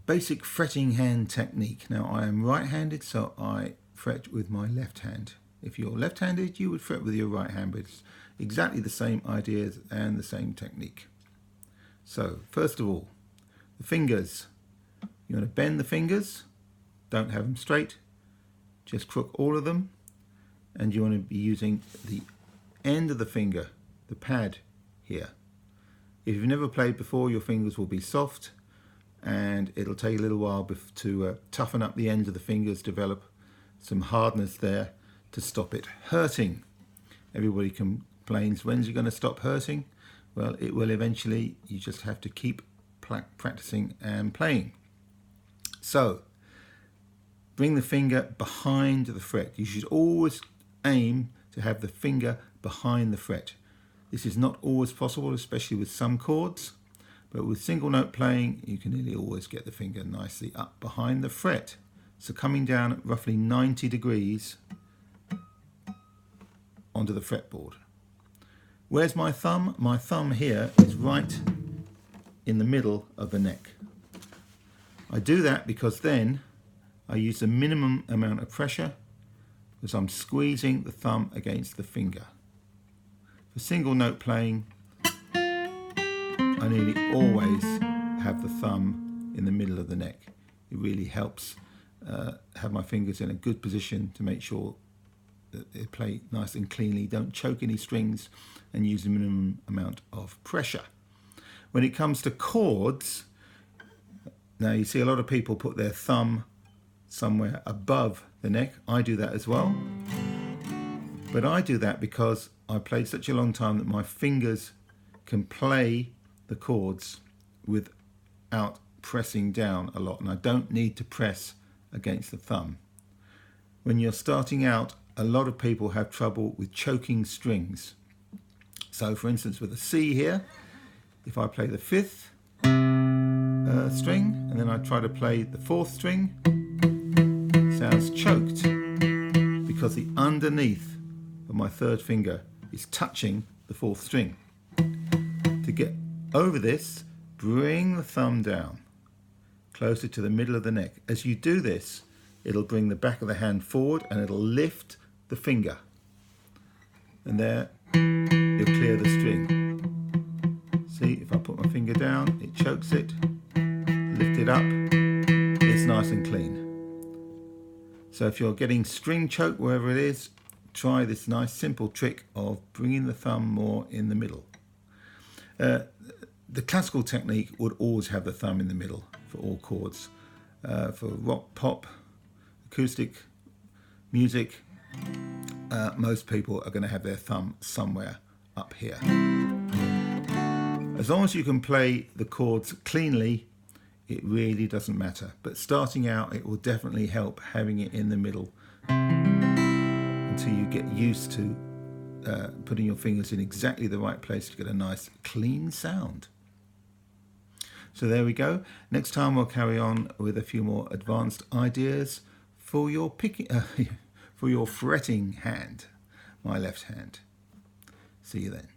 basic fretting hand technique. Now I am right-handed, so I fret with my left hand. If you're left-handed, you would fret with your right hand, but it's exactly the same ideas and the same technique. So first of all, the fingers. You want to bend the fingers, don't have them straight, just crook all of them, and you want to be using the end of the finger, the pad here. If you've never played before, your fingers will be soft, and it'll take a little while to toughen up the ends of the fingers, develop some hardness there to stop it hurting. Everybody complains, when's it going to stop hurting? Well, it will eventually. You just have to keep practicing and playing. So, bring the finger behind the fret. You should always aim to have the finger behind the fret. This is not always possible, especially with some chords, but with single note playing, you can nearly always get the finger nicely up behind the fret. So coming down at roughly 90 degrees onto the fretboard. Where's my thumb? My thumb here is right in the middle of the neck. I do that because then I use the minimum amount of pressure because I'm squeezing the thumb against the finger. For single note playing, I nearly always have the thumb in the middle of the neck. It really helps have my fingers in a good position to make sure that they play nice and cleanly, don't choke any strings, and use the minimum amount of pressure. When it comes to chords, now you see a lot of people put their thumb somewhere above the neck. I do that as well. But I do that because I played such a long time that my fingers can play the chords without pressing down a lot, and I don't need to press against the thumb. When you're starting out, a lot of people have trouble with choking strings. So for instance, with a C here, if I play the fifth string and then I try to play the fourth string, it sounds choked because the underneath of my third finger is touching the fourth string. To get over this, bring the thumb down closer to the middle of the neck. As you do this, it'll bring the back of the hand forward and it'll lift the finger. And there, you'll clear the string. See, if I put my finger down, it chokes it. Lift it up, it's nice and clean. So if you're getting string choke wherever it is, try this nice simple trick of bringing the thumb more in the middle. The classical technique would always have the thumb in the middle for all chords. For rock, pop, acoustic music, most people are going to have their thumb somewhere up here. As long as you can play the chords cleanly, it really doesn't matter. But starting out, it will definitely help having it in the middle until you get used to putting your fingers in exactly the right place to get a nice clean sound. So there we go. Next time we'll carry on with a few more advanced ideas for your for your fretting hand, my left hand. See you then.